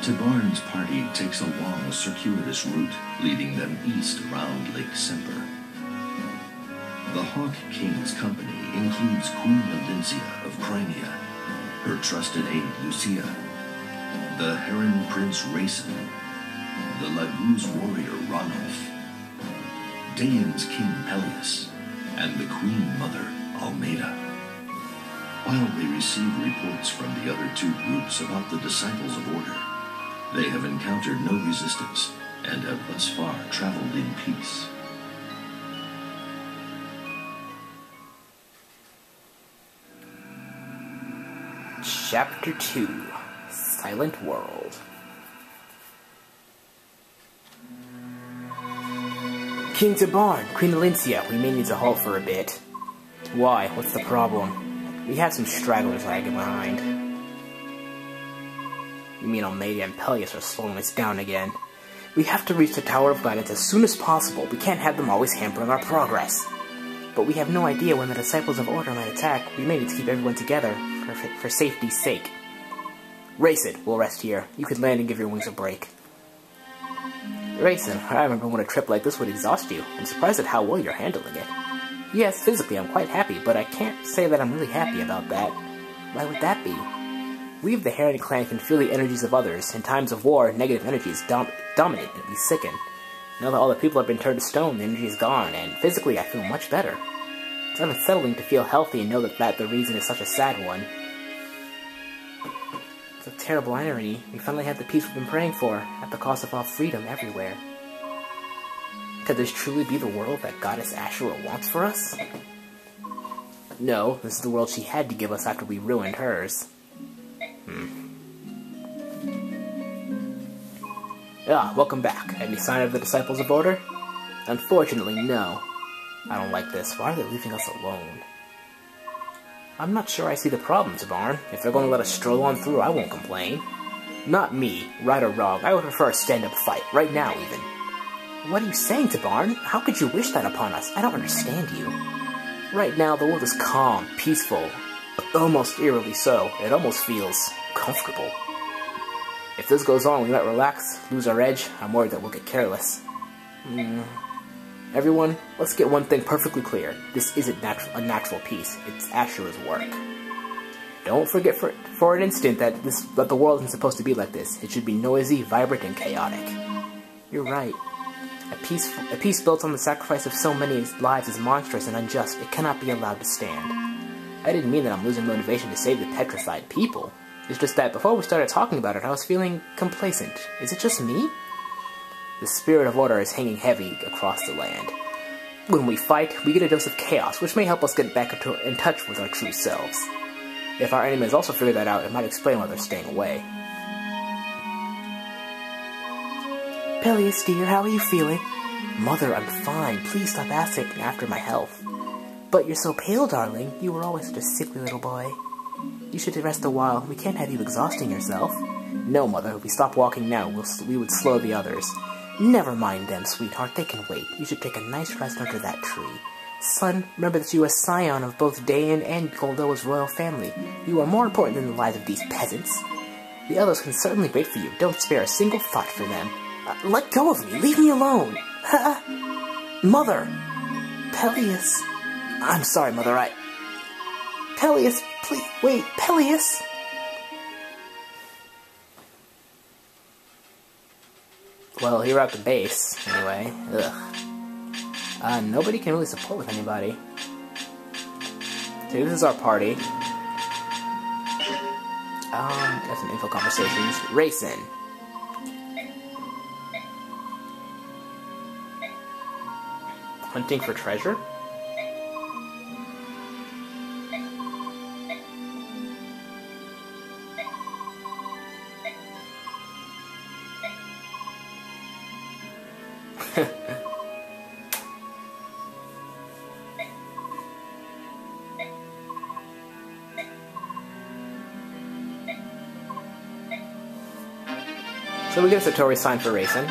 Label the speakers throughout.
Speaker 1: Tibarn's party takes a long, circuitous route, leading them east around Lake Semper. The Hawk King's company includes Queen Valencia of Crimea, her trusted aide Lucia, the Heron Prince Racin, the Laguz warrior Ranulf, Daemon's King Pelleas, and the Queen Mother Almeida. While they receive reports from the other two groups about the Disciples of Order, they have encountered no resistance and have thus far traveled in peace.
Speaker 2: Chapter 2: Silent World. King Tibarn, Queen Valencia, we may need to halt for a bit. Why? What's the problem? We have some stragglers lagging behind. You mean Almeida and Pelleas are slowing us down again? We have to reach the Tower of Guidance as soon as possible. We can't have them always hampering our progress. But we have no idea when the Disciples of Order might attack. We may need to keep everyone together for safety's sake. Racin, we'll rest here. You could land and give your wings a break. Racin, I remember when a trip like this would exhaust you. I'm surprised at how well you're handling it. Yes, physically I'm quite happy, but I can't say that I'm really happy about that. Why would that be? We of the Heron clan can feel the energies of others. In times of war, negative energies dominate and we sicken. Now that all the people have been turned to stone, the energy is gone, and physically I feel much better. It's unsettling to feel healthy and know that the reason is such a sad one. It's a terrible irony. We finally have the peace we've been praying for, at the cost of all freedom everywhere. Could this truly be the world that Goddess Ashura wants for us? No, this is the world she had to give us after we ruined hers. Welcome back. Any sign of the Disciples of Order? Unfortunately, no. I don't like this. Why are they leaving us alone? I'm not sure I see the problem, Tibarn. If they're going to let us stroll on through, I won't complain. Not me. Right or wrong, I would prefer a stand-up fight. Right now, even. What are you saying, Tibarn? How could you wish that upon us? I don't understand you. Right now, the world is calm, peaceful. Almost eerily so. It almost feels comfortable. If this goes on, we might relax, lose our edge. I'm worried that we'll get careless. Everyone, let's get one thing perfectly clear. This isn't a natural peace. It's Ashura's work. Don't forget for an instant that the world isn't supposed to be like this. It should be noisy, vibrant, and chaotic. You're right. A peace built on the sacrifice of so many lives is monstrous and unjust. It cannot be allowed to stand. I didn't mean that I'm losing motivation to save the petrified people. It's just that before we started talking about it, I was feeling complacent. Is it just me? The spirit of order is hanging heavy across the land. When we fight, we get a dose of chaos, which may help us get back in touch with our true selves. If our enemies also figure that out, it might explain why they're staying away. Pelleas, dear, how are you feeling? Mother, I'm fine. Please stop asking after my health. But you're so pale, darling. You were always such a sickly little boy. You should rest a while. We can't have you exhausting yourself. No, Mother. If we stop walking now, we would slow the others. Never mind them, sweetheart. They can wait. You should take a nice rest under that tree. Son, remember that you are a scion of both Dayan and Goldoa's royal family. You are more important than the lives of these peasants. The others can certainly wait for you. Don't spare a single thought for them. Let go of me. Leave me alone. Mother. Pelleas. I'm sorry, Mother. Pelleas, please, wait, Pelleas! Well, here at the base, anyway. Ugh. Nobody can really support with anybody. So this is our party. Got some info conversations. Racin. Hunting for treasure? So we get a Satori sign for Racin.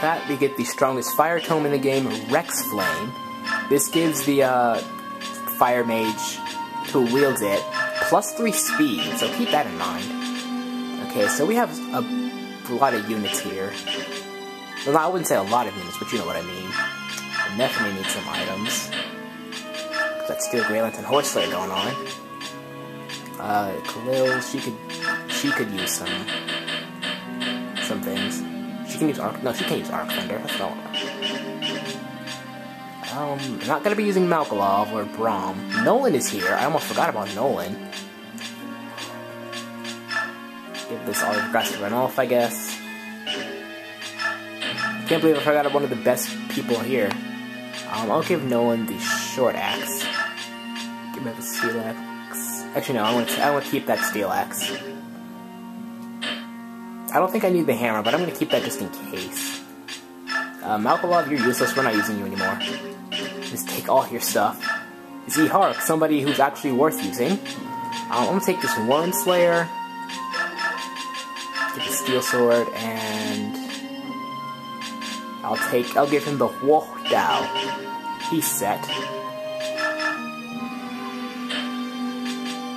Speaker 2: that, we get the strongest fire tome in the game, Rex Flame. This gives the fire mage who wields it +3 speed, so keep that in mind. Okay, so we have a lot of units here. Well, I wouldn't say a lot of units, but you know what I mean. I definitely need some items. Got Steel Grey Lance and Horse Slayer going on. Khalil, she could use some things. She can use Arc. No, she can't use Arc Thunder. That's not. I'm not gonna be using Malkalov or Braum. Nolan is here. I almost forgot about Nolan. Give this all the grass to run off, I guess. Can't believe I forgot one of the best people here. I'll give Nolan the short axe. Give him the steel axe. Actually, no. I want to keep that steel axe. I don't think I need the hammer, but I'm going to keep that just in case. Malkalov, you're useless. We're not using you anymore. Just take all your stuff. Z-Hark, somebody who's actually worth using. I'm going to take this Worm Slayer. Get the Steel Sword, and I'll give him the Woh Dao. He's set.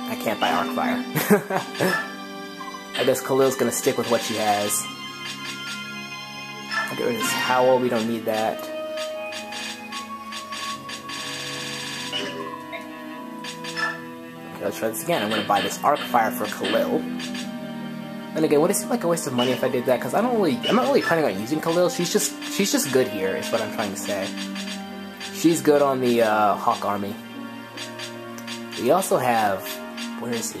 Speaker 2: I can't buy Arcfire. I guess Khalil's gonna stick with what she has. I'll get rid of this Howl, we don't need that. Okay, let's try this again. I'm gonna buy this Arcfire for Khalil. And again, would it seem like a waste of money if I did that? Because I'm not really planning on using Khalil. She's just good here, is what I'm trying to say. She's good on the Hawk Army. We also have, where is he?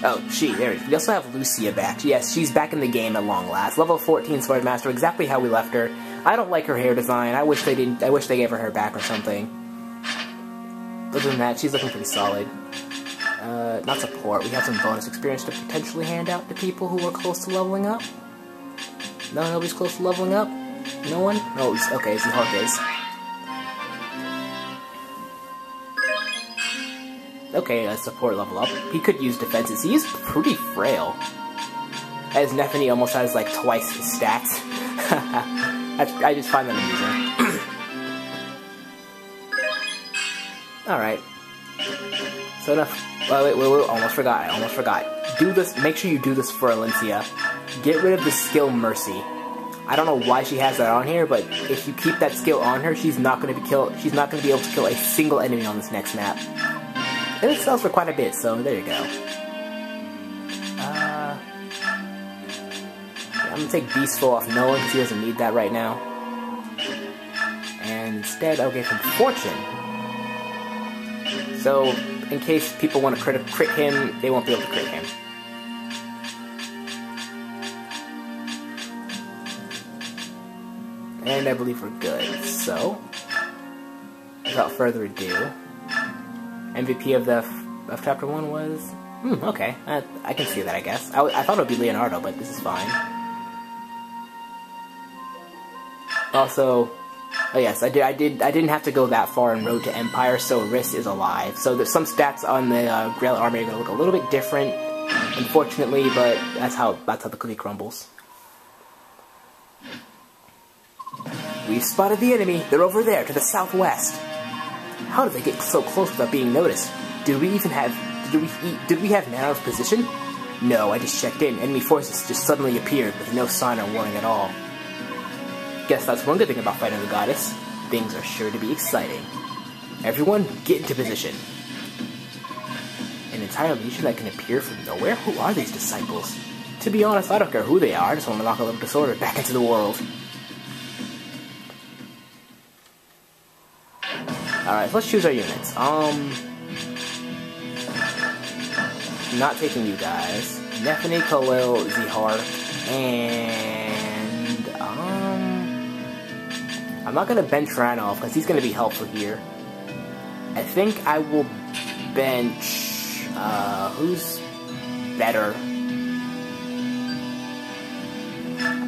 Speaker 2: Oh, there he is. We also have Lucia back. Yes, she's back in the game at long last. Level 14 Swordmaster, exactly how we left her. I don't like her hair design. I wish they gave her hair back or something. Other than that, she's looking pretty solid. Not support. We have some bonus experience to potentially hand out to people who are close to leveling up. No, nobody's close to leveling up? No one? Oh, okay, Z-Hark is. Okay, support level up. He could use defenses. He is pretty frail. As Nephany almost has like twice his stats. I just find that amusing. Alright. So enough. Wait, almost forgot. I almost forgot. Do this. Make sure you do this for Alencia. Get rid of the skill Mercy. I don't know why she has that on here, but if you keep that skill on her, she's not going to be able to kill a single enemy on this next map. And it sells for quite a bit, so there you go. Yeah, I'm gonna take Beastful off Nolan because he doesn't need that right now. And instead, I'll give him Fortune. So, in case people want to crit him, they won't be able to crit him. And I believe we're good. So, without further ado, MVP of Chapter 1 was... okay. I can see that, I guess. I thought it would be Leonardo, but this is fine. Also... Oh yes, I didn't have to go that far in Road to Empire, so Riss is alive. So there's some stats on the Grail Army are going to look a little bit different, unfortunately, but that's how the cookie crumbles. We've spotted the enemy. They're over there, to the southwest. How did they get so close without being noticed? Did we have man out of position? No, I just checked in. Enemy forces just suddenly appeared with no sign or warning at all. Guess that's one good thing about fighting the goddess. Things are sure to be exciting. Everyone, get into position. An entire legion that can appear from nowhere? Who are these disciples? To be honest, I don't care who they are. I just want to knock a little disorder back into the world. Alright, let's choose our units. Not taking you guys. Nephany, Khalil, Z-Hark, and... I'm not going to bench Ranov, because he's going to be helpful here. I think I will bench... who's better?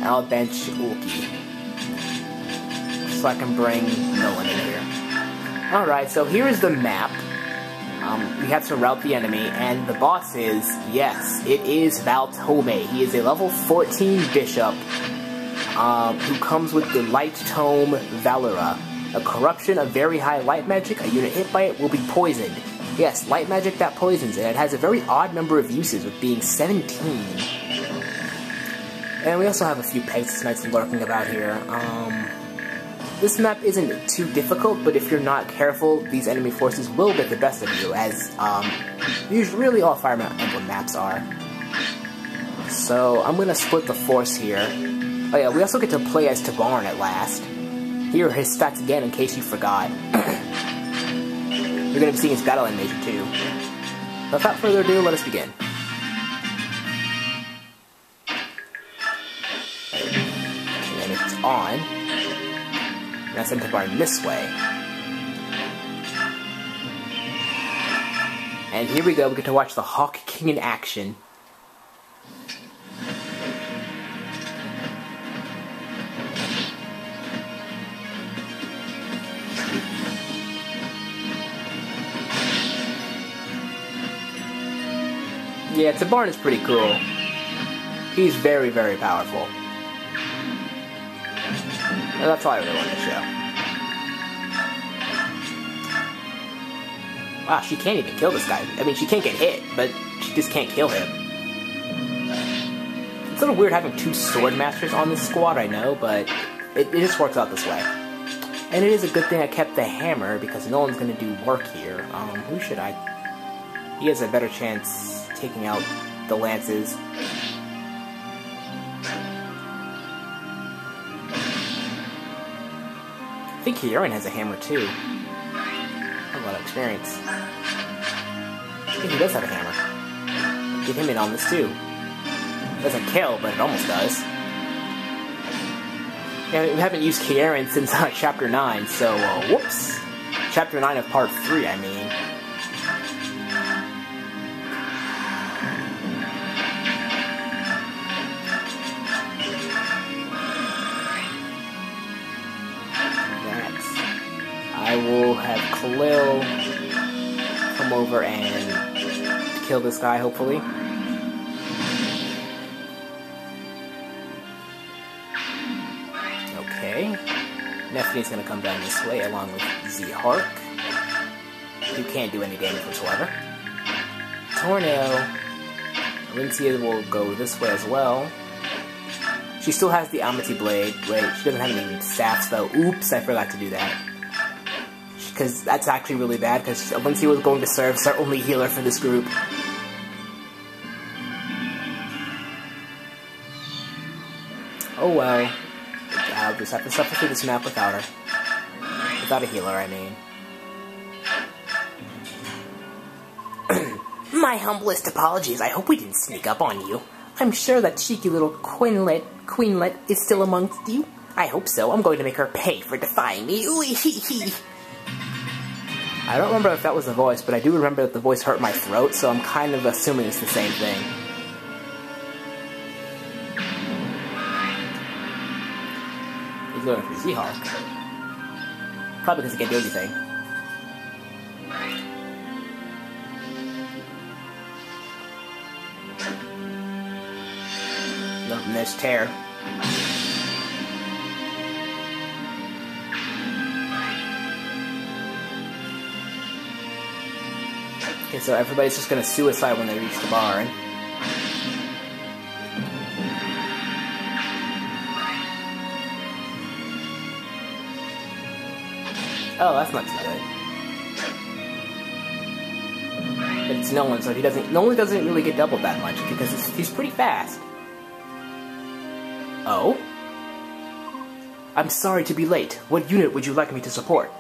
Speaker 2: I'll bench Ulki. So I can bring Nolan in here. Alright, so here is the map. We have to rout the enemy, and the boss is, yes, it is Valtome. He is a level 14 bishop, who comes with the Light Tome Valera. A corruption of very high light magic, a unit hit by it will be poisoned. Yes, light magic that poisons, and it has a very odd number of uses, with being 17. And we also have a few Pegasus Knights lurking about here. This map isn't too difficult, but if you're not careful, these enemy forces will get the best of you, as usually really all Fire Emblem maps are. So I'm gonna split the force here. Oh yeah, we also get to play as Tibarn at last. Here are his stats again, in case you forgot. You're gonna be seeing his battle animation too. But without further ado, let us begin. And it's on. And I send Tibarn this way. And here we go, we get to watch the Hawk King in action. Yeah, Tibarn is pretty cool. He's very, very powerful. And that's all I really wanted to show. Wow, she can't even kill this guy. I mean, she can't get hit, but she just can't kill him. It's a little weird having two sword masters on this squad, I know, but it just works out this way. And it is a good thing I kept the hammer, because no one's going to do work here. Who should I... He has a better chance taking out the lances. I think Tibarn has a hammer too. A lot of experience. I think he does have a hammer. Get him in on this too. Doesn't kill, but it almost does. Yeah, we haven't used Tibarn since Chapter 9, so, whoops. Chapter 9 of Part 3, I mean. I will have Khalil come over and kill this guy, hopefully. Okay. Nephi's gonna come down this way along with Z-Hark, who can't do any damage whatsoever. Tornado. Alincia will go this way as well. She still has the Amity Blade. Wait, she doesn't have any staffs though. Oops, I forgot to do that. Because that's actually really bad, because Alincia was going to serve as our only healer for this group. Oh well. I'll just have to suffer through this map without her. Without a healer, I mean. My humblest apologies, I hope we didn't sneak up on you. I'm sure that cheeky little Queenlet is still amongst you. I hope so, I'm going to make her pay for defying me. Ooh, hee hee. I don't remember if that was the voice, but I do remember that the voice hurt my throat, so I'm kind of assuming it's the same thing. He's going for Z-Hark. Probably because he can't do anything. Nope, and there's Tear. Okay, so everybody's just gonna suicide when they reach the barn. Oh, that's not too good. But it's Nolan, so he doesn't. Nolan doesn't really get doubled that much because he's pretty fast. Oh? I'm sorry to be late. What unit would you like me to support?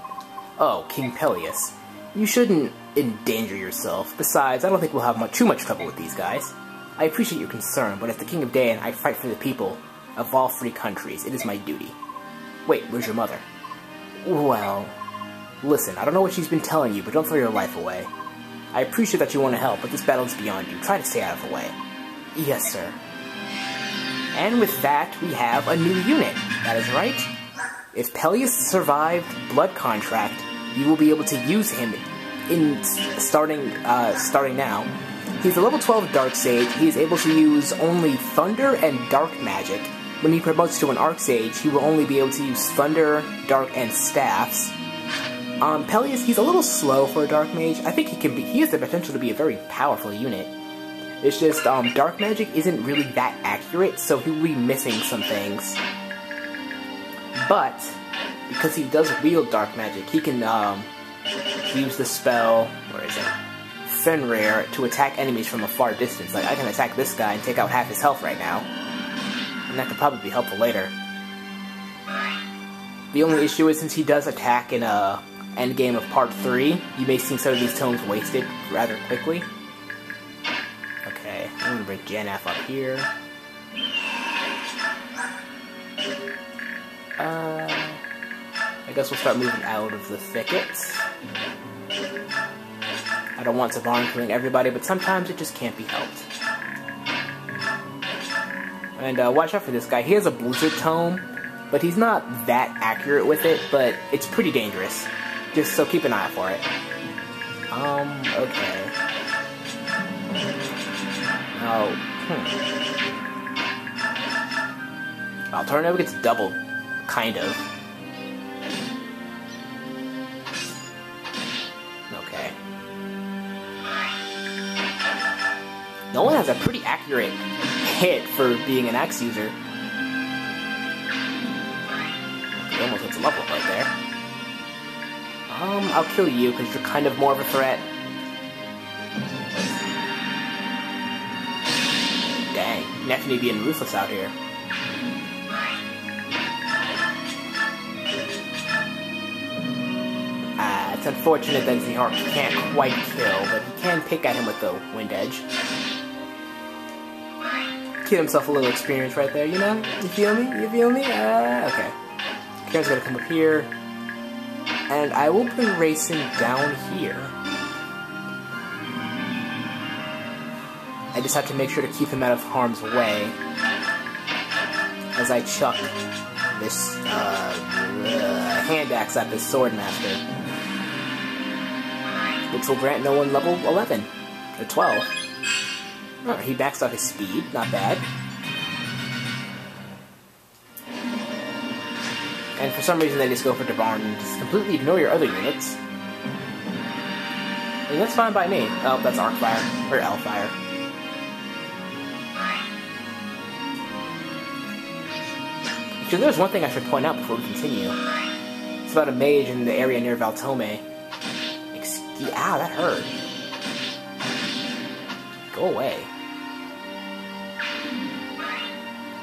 Speaker 2: Oh, King Pelleas. You shouldn't endanger yourself. Besides, I don't think we'll have too much trouble with these guys. I appreciate your concern, but as the King of Dayan, I fight for the people of all free countries. It is my duty. Wait, where's your mother? Well, listen, I don't know what she's been telling you, but don't throw your life away. I appreciate that you want to help, but this battle is beyond you. Try to stay out of the way. Yes, sir. And with that, we have a new unit. That is right. If Pelleas survived Blood Contract, you will be able to use him starting now. He's a level 12 Dark Sage. He is able to use only Thunder and Dark Magic. When he promotes to an Arc Sage, he will only be able to use Thunder, Dark, and Staffs. Pelleas, he's a little slow for a Dark Mage. I think he has the potential to be a very powerful unit. It's just, Dark Magic isn't really that accurate, so he'll be missing some things. But, because he does wield Dark Magic, he can, use the spell, where is it? Fenrir, to attack enemies from a far distance. Like, I can attack this guy and take out half his health right now. And that could probably be helpful later. The only issue is, since he does attack in endgame of Part 3, you may see some of these tomes wasted rather quickly. Okay, I'm gonna bring Janaf up here. I guess we'll start moving out of the thickets. I don't want Tibarn killing everybody, but sometimes it just can't be helped. And watch out for this guy. He has a Blizzard Tome, but he's not that accurate with it, but it's pretty dangerous. Just so keep an eye out for it. Okay. Oh, Tornado gets doubled, kind of. Okay. Nolan has a pretty accurate hit for being an axe user. He almost hits a level up right there. I'll kill you because you're kind of more of a threat. Dang, Neptune being ruthless out here. It's unfortunate that Zihar can't quite kill, but he can pick at him with the Wind Edge. Get himself a little experience right there, you know? You feel me? You feel me? Okay. Karen's gonna come up here. And I will bring Racing down here. I just have to make sure to keep him out of harm's way as I chuck this hand axe at this Swordmaster, which will grant no one level 11 or 12. Oh, he backs off his speed, not bad. And for some reason they just go for Tibarn and just completely ignore your other units. And that's fine by me. Oh, that's Arc Fire, or L Fire. Actually, there's one thing I should point out before we continue. It's about a mage in the area near Valtome. Ow, that hurt. Go away.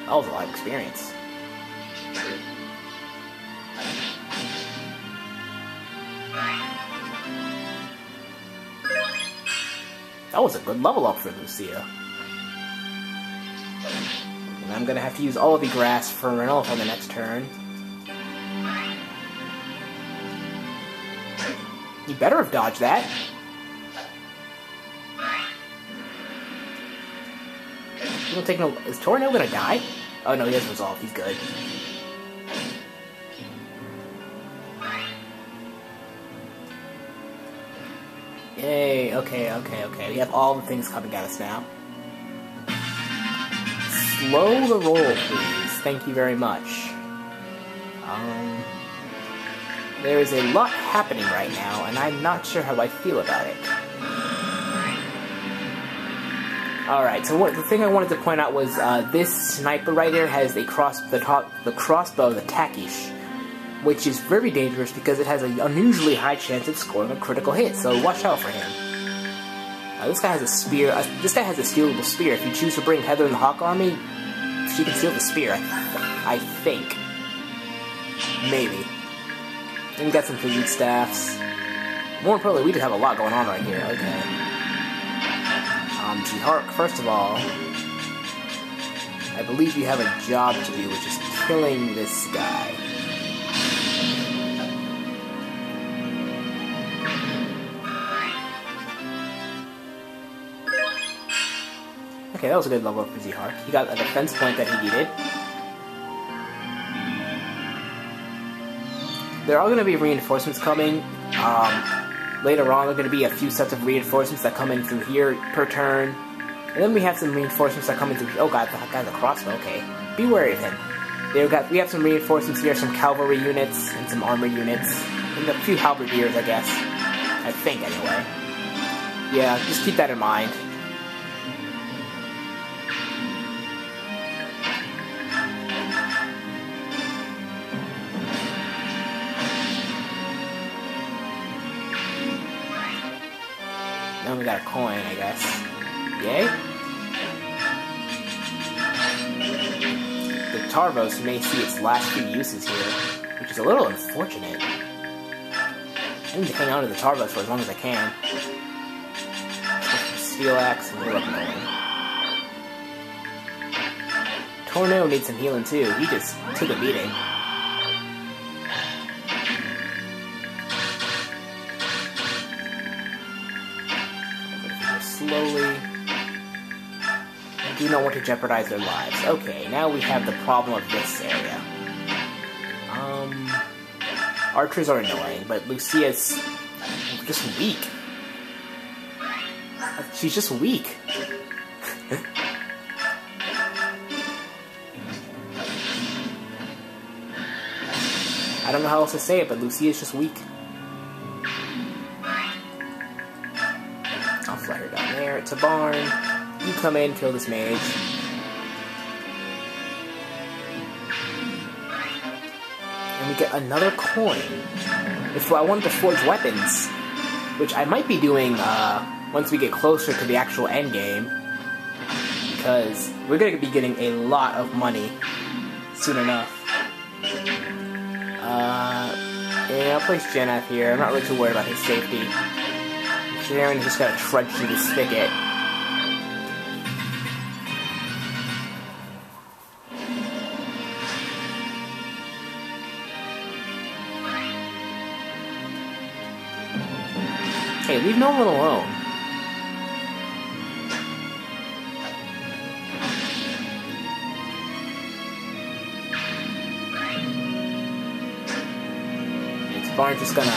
Speaker 2: That was a lot of experience. That was a good level up for Lucia. And I'm gonna have to use all of the grass for Renolf on the next turn. You better have dodged that. You don't take no. Is Tornado gonna die? Oh no, he has resolve. He's good. Yay! Okay. We have all the things coming at us now. Slow the roll, please. Thank you very much. There is a lot happening right now, and I'm not sure how I feel about it. Alright, so the thing I wanted to point out was this sniper right here has the crossbow, the Takish, which is very dangerous because it has an unusually high chance of scoring a critical hit, so watch out for him. This guy has a spear. This guy has a stealable spear. If you choose to bring Heather in the Hawk Army, she can steal the spear, I think. Maybe. And we got some physique staffs. More importantly, we just have a lot going on right here. Okay. G-Hark, first of all, I believe you have a job to do, which is killing this guy. Okay, that was a good level up for Z-Hark. He got a defense point that he needed. There are going to be reinforcements coming. Later on, there are going to be a few sets of reinforcements that come in through here per turn. And then we have some reinforcements that come in through... Oh god, that guy's a crossbow, okay. Be wary of him. We have some reinforcements here, some cavalry units, and some armored units. And a few halberdiers, I guess. I think, anyway. Yeah, just keep that in mind. Now we got a coin, I guess. Yay? The Tarvos may see its last few uses here, which is a little unfortunate. I need to hang on to the Tarvos for as long as I can. Steel axe and heal up going. Tornado needs some healing too. He just took a beating. Slowly. I do not want to jeopardize their lives. Okay, now we have the problem of this area. Archers are annoying, but Lucia's just weak. She's just weak. I don't know how else to say it, but Lucia's just weak. I'll fly her down there. It's a barn. You come in, kill this mage. And we get another coin. If I wanted to forge weapons, which I might be doing once we get closer to the actual end game, because we're going to be getting a lot of money soon enough. Yeah, I'll place Jennath here. I'm not really too worried about his safety. Sharon just gotta trudge through this thicket. Hey, leave no one alone. Tibarn's just gonna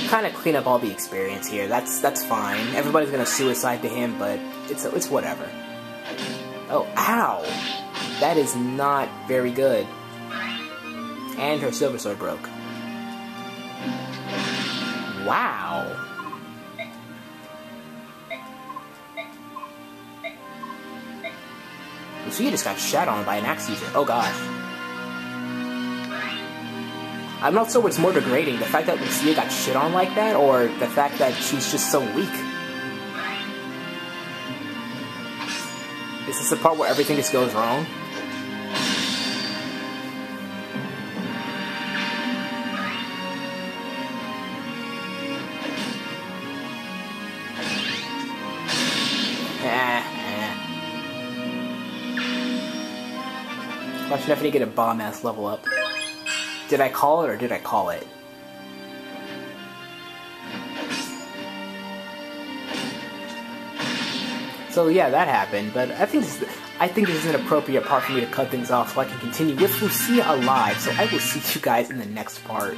Speaker 2: kind of clean up all the experience here. That's fine. Everybody's gonna suicide to him, but it's whatever. Oh, ow! That is not very good. And her silver sword broke. Wow! Lucia just got shat on by an axe user. Oh gosh. I'm not sure what's more degrading, the fact that Lucia got shit on like that, or the fact that she's just so weak. Is this the part where everything just goes wrong? Watch enough to get a bomb-ass level up. Did I call it or did I call it? So yeah, that happened, but I think this is an appropriate part for me to cut things off so I can continue with Lucia alive. So I will see you guys in the next part.